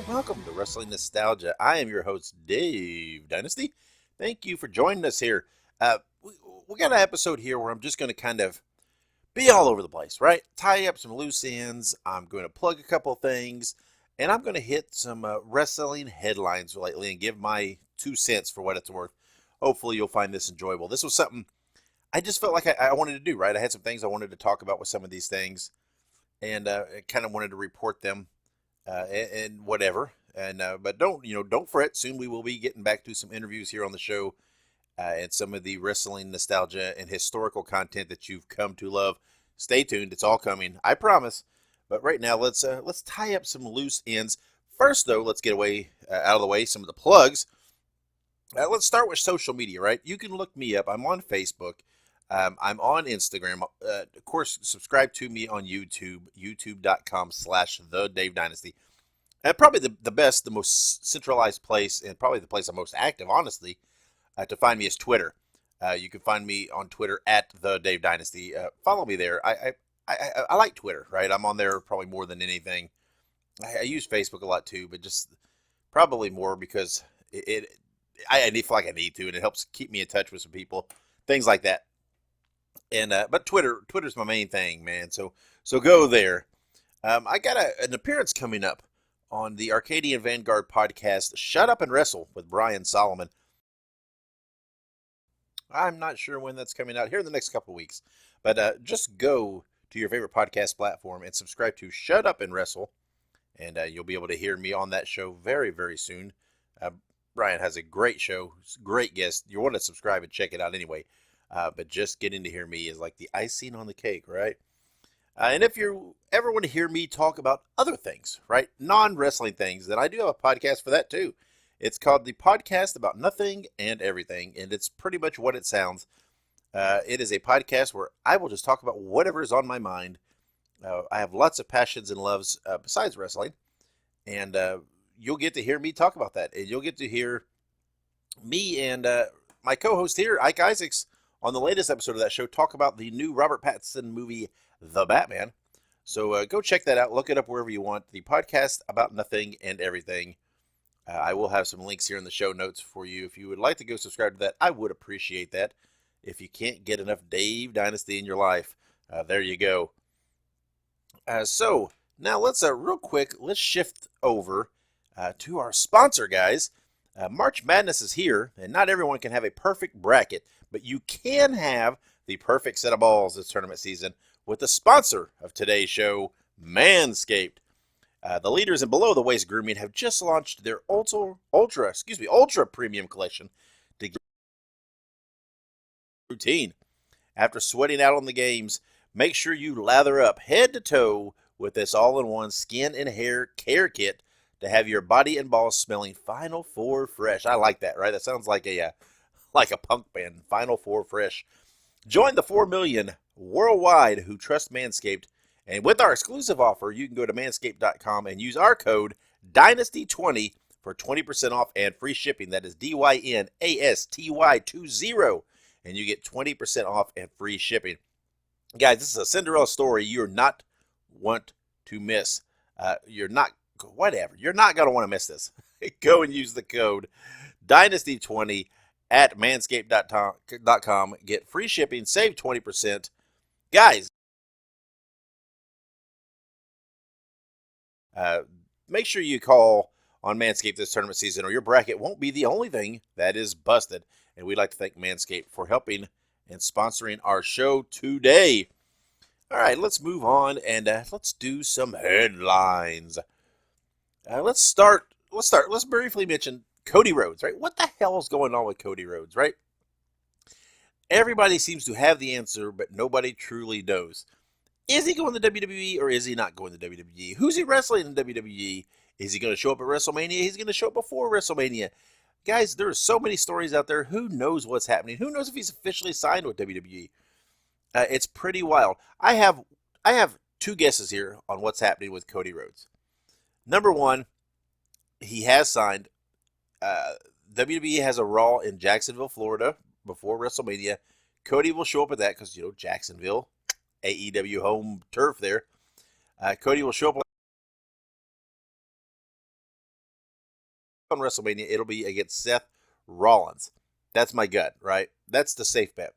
welcome to Wrestling Nostalgia. I am your host, Dave Dynasty. Thank you for joining us here. We got an episode here where I'm just going to kind of be all over the place, right? Tie up some loose ends. I'm going to plug a couple things, and I'm going to hit some wrestling headlines lately and give my 2 cents for what it's worth. Hopefully, you'll find this enjoyable. This was something I just felt like I wanted to do, right? I had some things I wanted to talk about with some of these things, and I kind of wanted to report them and whatever. And but don't fret. Soon we will be getting back to some interviews here on the show and some of the wrestling nostalgia and historical content that you've come to love. Stay tuned; it's all coming, I promise. But right now, let's tie up some loose ends. First, though, let's get out of the way some of the plugs. Let's start with social media, right? You can look me up. I'm on Facebook. I'm on Instagram. Of course, subscribe to me on YouTube, youtube.com/The Dave Dynasty. Probably the best, the most centralized place, and probably the place I'm most active, honestly, to find me is Twitter. You can find me on Twitter at The Dave Dynasty. Follow me there. I like Twitter, right? I'm on there probably more than anything. I use Facebook a lot too, but just probably more because I feel like I need to, and it helps keep me in touch with some people, things like that. And but Twitter's my main thing, man. So go there. I got an appearance coming up on the Arcadian Vanguard podcast, Shut Up and Wrestle with Brian Solomon. I'm not sure when that's coming out, here in the next couple of weeks. But just go to your favorite podcast platform and subscribe to Shut Up and Wrestle, and you'll be able to hear me on that show very, very soon. Brian has a great show, great guest. You want to subscribe and check it out anyway. But just getting to hear me is like the icing on the cake, right? And if you ever want to hear me talk about other things, right, non-wrestling things, then I do have a podcast for that too. It's called The Podcast About Nothing and Everything, and it's pretty much what it sounds. It is a podcast where I will just talk about whatever is on my mind. I have lots of passions and loves besides wrestling, and you'll get to hear me talk about that, and you'll get to hear me and my co-host here, Ike Isaacs, on the latest episode of that show, talk about the new Robert Pattinson movie, The Batman. So go check that out. Look it up wherever you want. The Podcast About Nothing and Everything. I will have some links here in the show notes for you. If you would like to go subscribe to that, I would appreciate that. If you can't get enough Dave Dynasty in your life, there you go. So now let's real quick, let's shift over to our sponsor, guys. March Madness is here, and not everyone can have a perfect bracket, but you can have the perfect set of balls this tournament season with the sponsor of today's show, Manscaped. The leaders in below-the-waist grooming have just launched their ultra premium collection to get routine. After sweating out on the games, make sure you lather up head to toe with this all-in-one skin and hair care kit to have your body and balls smelling Final Four fresh. I like that, right? That sounds like a punk band, Final Four fresh. Join the 4 million worldwide who trust Manscaped, and with our exclusive offer, you can go to manscaped.com and use our code Dynasty20 for 20% off and free shipping. That is DYNASTY20, and you get 20% off and free shipping. Guys, this is a Cinderella story you're not want to miss. You're not going to want to miss this. Go and use the code Dynasty20 at manscaped.com. Get free shipping, save 20%. Guys, make sure you call on Manscaped this tournament season, or your bracket won't be the only thing that is busted. And we'd like to thank Manscaped for helping and sponsoring our show today. All right, let's move on and let's do some headlines. Let's briefly mention Cody Rhodes, right? What the hell is going on with Cody Rhodes, right? Everybody seems to have the answer, but nobody truly knows. Is he going to WWE or is he not going to WWE? Who's he wrestling in WWE? Is he going to show up at WrestleMania? He's going to show up before WrestleMania. Guys, there are so many stories out there. Who knows what's happening? Who knows if he's officially signed with WWE? It's pretty wild. I have two guesses here on what's happening with Cody Rhodes. Number one, he has signed. WWE has a Raw in Jacksonville, Florida, before WrestleMania. Cody will show up at that because, Jacksonville, AEW home turf there. Cody will show up on WrestleMania, it'll be against Seth Rollins. That's my gut, right? That's the safe bet.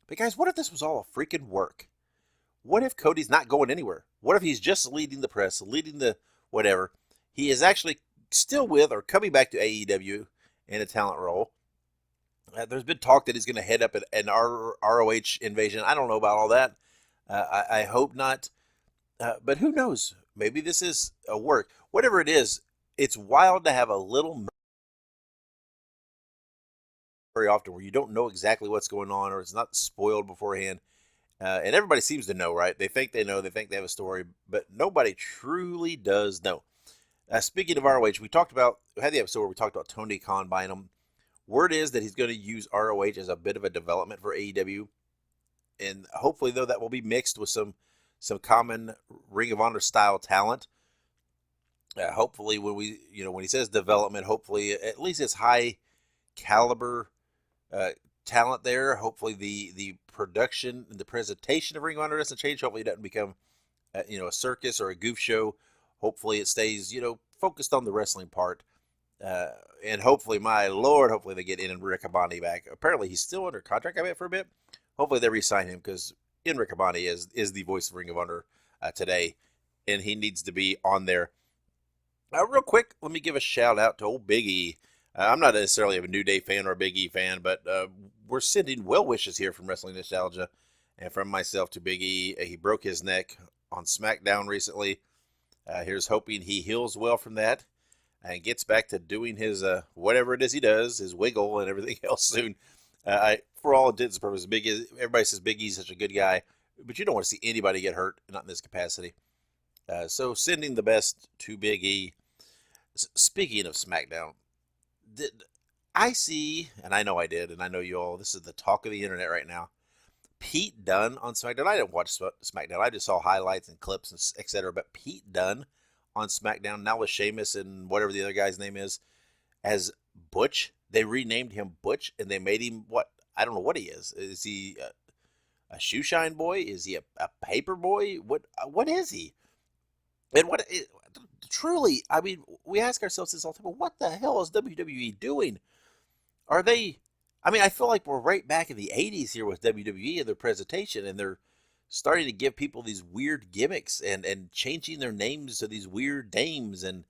But guys, what if this was all a freaking work? What if Cody's not going anywhere? What if he's just leading the press, leading the whatever? He is actually still with or coming back to AEW in a talent role. There's been talk that he's going to head up an ROH invasion. I don't know about all that. I hope not. But who knows? Maybe this is a work. Whatever it is, it's wild to have a little very often where you don't know exactly what's going on or it's not spoiled beforehand. And everybody seems to know, right? They think they know. They think they have a story. But nobody truly does know. Speaking of ROH, we had the episode where we talked about Tony Khan buying them. Word is that he's going to use ROH as a bit of a development for AEW. And hopefully, though, that will be mixed with some common Ring of Honor style talent. Hopefully, when he says development, hopefully at least it's high caliber talent there. Hopefully, the production and the presentation of Ring of Honor doesn't change. Hopefully, it doesn't become a circus or a goof show. Hopefully, it stays focused on the wrestling part. And hopefully, my Lord, hopefully they get in and Riccaboni back. Apparently, he's still under contract, I bet, for a bit. Hopefully, they re-sign him because in Riccaboni is the voice of Ring of Honor today, and he needs to be on there. Real quick, let me give a shout out to old Big E. I'm not necessarily a New Day fan or a Big E fan, but we're sending well wishes here from Wrestling Nostalgia and from myself to Big E. He broke his neck on SmackDown recently. Here's hoping he heals well from that and gets back to doing his whatever it is he does, his wiggle and everything else soon. For all intents and purposes, everybody says Big E's such a good guy, but you don't want to see anybody get hurt, not in this capacity. So sending the best to Big E. Speaking of SmackDown, did I see, and I know I did, and I know you all, this is the talk of the internet right now, Pete Dunne on SmackDown. I didn't watch SmackDown. I just saw highlights and clips and etc. But Pete Dunne on SmackDown, now with Sheamus and whatever the other guy's name is, as Butch. They renamed him Butch, and they made him what? I don't know what he is. Is he a shoe shine boy? Is he a paper boy? What is he? And truly, I mean, we ask ourselves this all the time, what the hell is WWE doing? Are they, I mean, I feel like we're right back in the 80s here with WWE and their presentation, and they're starting to give people these weird gimmicks and changing their names to these weird names. And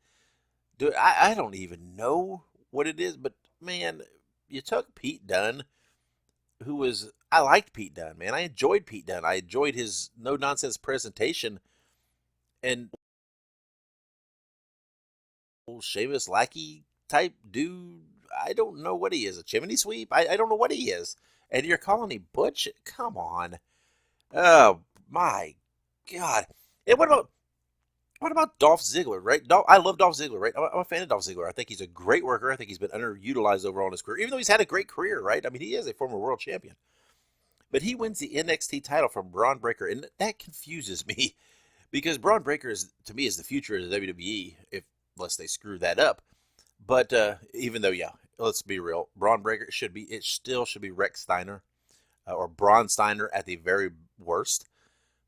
I don't even know what it is, but man, you took Pete Dunne, I liked Pete Dunne, man. I enjoyed Pete Dunne. I enjoyed his no-nonsense presentation. And Sheamus lackey type dude, I don't know what he is. A chimney sweep? I don't know what he is. And you're calling him Butch? Come on. Oh, my God. And what about Dolph Ziggler, right? I love Dolph Ziggler, right? I'm a fan of Dolph Ziggler. I think he's a great worker. I think he's been underutilized overall in his career, even though he's had a great career, right? I mean, he is a former world champion. But he wins the NXT title from Braun Breaker, and that confuses me because Braun Breaker, to me, is the future of the WWE, unless they screw that up. But even though, yeah, let's be real, Braun Breaker still should be Rex Steiner or Braun Steiner at the very worst.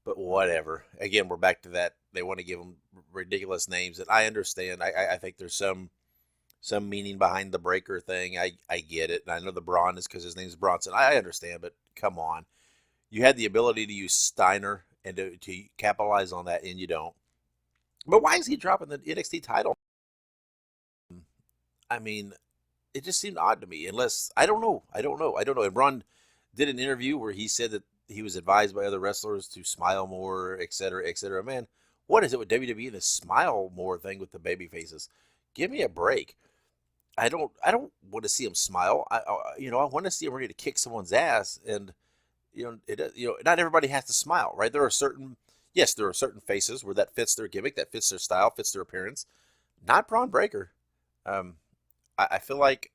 But whatever. Again, we're back to that. They want to give them ridiculous names, and I understand. I think there's some meaning behind the Breaker thing. I get it. And I know the Braun is because his name's Bronson. I understand, but come on. You had the ability to use Steiner and to capitalize on that, and you don't. But why is he dropping the NXT title? I mean, it just seemed odd to me. Unless, I don't know. And Braun did an interview where he said that he was advised by other wrestlers to smile more, et cetera, et cetera. Man, what is it with WWE and this smile more thing with the baby faces? Give me a break. I don't want to see him smile. I want to see him ready to kick someone's ass. And not everybody has to smile, right? There are certain faces where that fits their gimmick, that fits their style, fits their appearance. Not Braun Breaker. I feel like,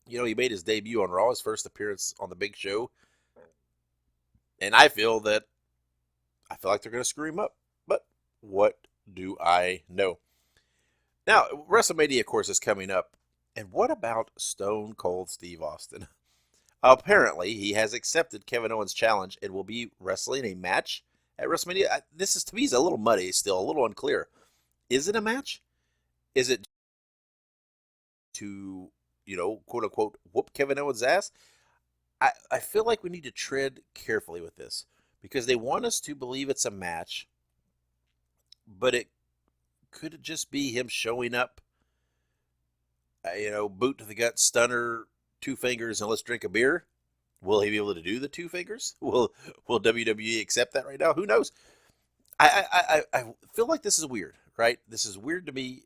he made his debut on Raw, his first appearance on the big show. And I feel like they're going to screw him up. But what do I know? Now, WrestleMania, of course, is coming up. And what about Stone Cold Steve Austin? Apparently, he has accepted Kevin Owens' challenge and will be wrestling a match at WrestleMania. This is, to me, is a little muddy still, a little unclear. Is it a match? Is it to, quote unquote, whoop Kevin Owens' ass. I feel like we need to tread carefully with this because they want us to believe it's a match, but it could just be him showing up, boot to the gut, stunner, two fingers, and let's drink a beer. Will he be able to do the two fingers? Will WWE accept that right now? Who knows? I feel like this is weird, right? This is weird to me.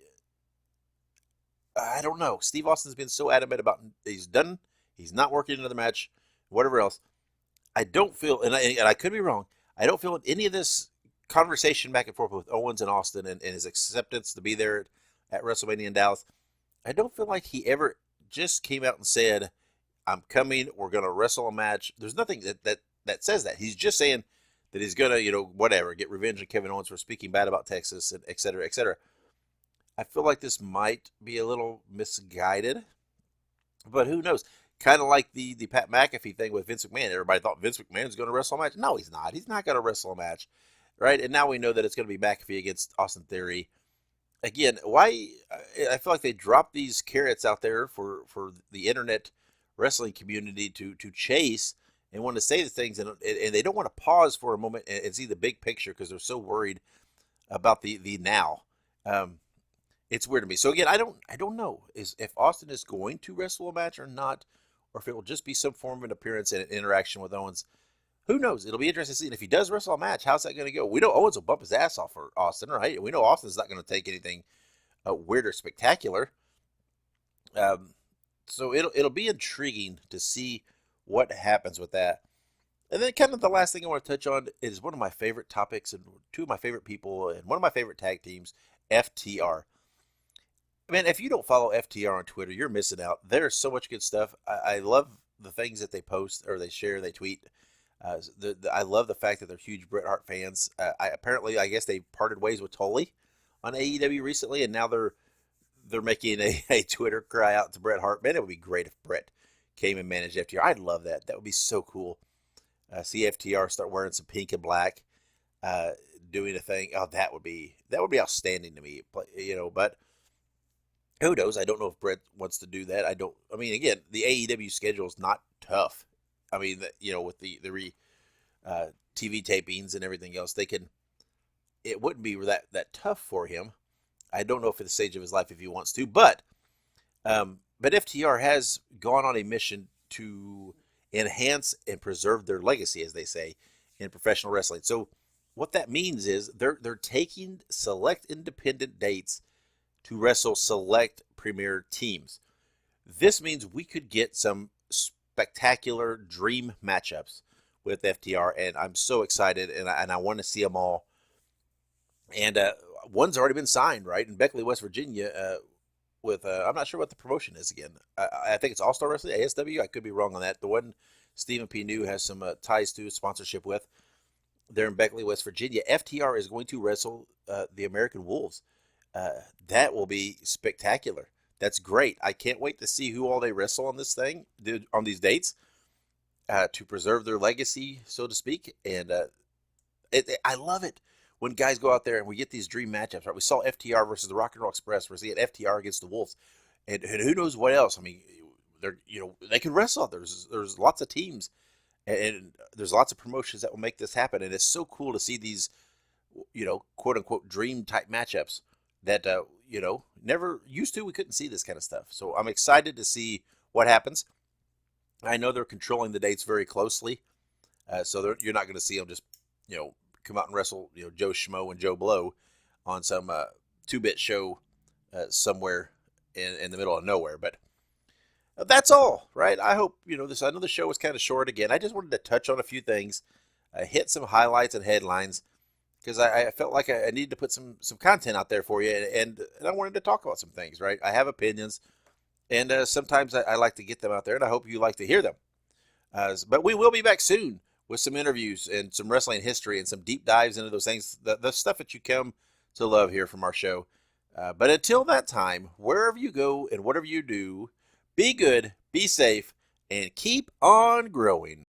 I don't know. Steve Austin's been so adamant about he's done. He's not working another match, whatever else. I don't feel, and I could be wrong. I don't feel any of this conversation back and forth with Owens and Austin and his acceptance to be there at WrestleMania in Dallas. I don't feel like he ever just came out and said, "I'm coming. We're going to wrestle a match." There's nothing that says that. He's just saying that he's going to, whatever, get revenge on Kevin Owens for speaking bad about Texas, and et cetera, et cetera. I feel like this might be a little misguided, but who knows? Kind of like the Pat McAfee thing with Vince McMahon. Everybody thought Vince McMahon's going to wrestle a match. No, he's not. He's not going to wrestle a match, right? And now we know that it's going to be McAfee against Austin Theory. Again, why? I feel like they dropped these carrots out there for the internet wrestling community to chase and want to say the things, and they don't want to pause for a moment and see the big picture because they're so worried about the now. It's weird to me. So again, I don't know if Austin is going to wrestle a match or not, or if it will just be some form of an appearance and an interaction with Owens. Who knows? It'll be interesting to see. And if he does wrestle a match, how's that going to go? We know Owens will bump his ass off for Austin, right? And we know Austin's not going to take anything weird or spectacular. So it'll be intriguing to see what happens with that. And then kind of the last thing I want to touch on is one of my favorite topics and two of my favorite people and one of my favorite tag teams, FTR. Man, if you don't follow FTR on Twitter, you're missing out. There's so much good stuff. I love the things that they post or they share, they tweet. I love the fact that they're huge Bret Hart fans. I guess they parted ways with Tully on AEW recently, and now they're making a Twitter cry out to Bret Hart. Man, it would be great if Bret came and managed FTR. I'd love that. That would be so cool. See FTR start wearing some pink and black, doing a thing. Oh, that would be outstanding to me. But who knows? I don't know if Bret wants to do that. Again, the AEW schedule is not tough. With the TV tapings and everything else, it wouldn't be that tough for him. I don't know if at the stage of his life if he wants to, but FTR has gone on a mission to enhance and preserve their legacy, as they say, in professional wrestling. So what that means is they're taking select independent dates to wrestle select premier teams. This means we could get some spectacular dream matchups with FTR, and I'm so excited, and I want to see them all. And one's already been signed, right, in Beckley, West Virginia, with I'm not sure what the promotion is again. I think it's All Star Wrestling, ASW. I could be wrong on that. The one Stephen P. New has some ties to sponsorship with. They're in Beckley, West Virginia. FTR is going to wrestle the American Wolves. That will be spectacular. That's great. I can't wait to see who all they wrestle on this thing, on these dates, to preserve their legacy, so to speak. And I love it when guys go out there and we get these dream matchups. Right? We saw FTR versus the Rock and Roll Express. We're seeing FTR against the Wolves, and who knows what else? They can wrestle. There's lots of teams, and there's lots of promotions that will make this happen. And it's so cool to see these, quote unquote dream type matchups that never used to. We couldn't see this kind of stuff. So I'm excited to see what happens. I know they're controlling the dates very closely, so you're not going to see them just come out and wrestle Joe Schmo and Joe Blow on some 2-bit show somewhere in the middle of nowhere. But that's all, right? I hope this. I know the show was kind of short again. I just wanted to touch on a few things, hit some highlights and headlines, because I felt like I needed to put some content out there for you, and I wanted to talk about some things, right? I have opinions, and sometimes I like to get them out there, and I hope you like to hear them. But we will be back soon with some interviews and some wrestling history and some deep dives into those things, the stuff that you come to love here from our show. But until that time, wherever you go and whatever you do, be good, be safe, and keep on growing.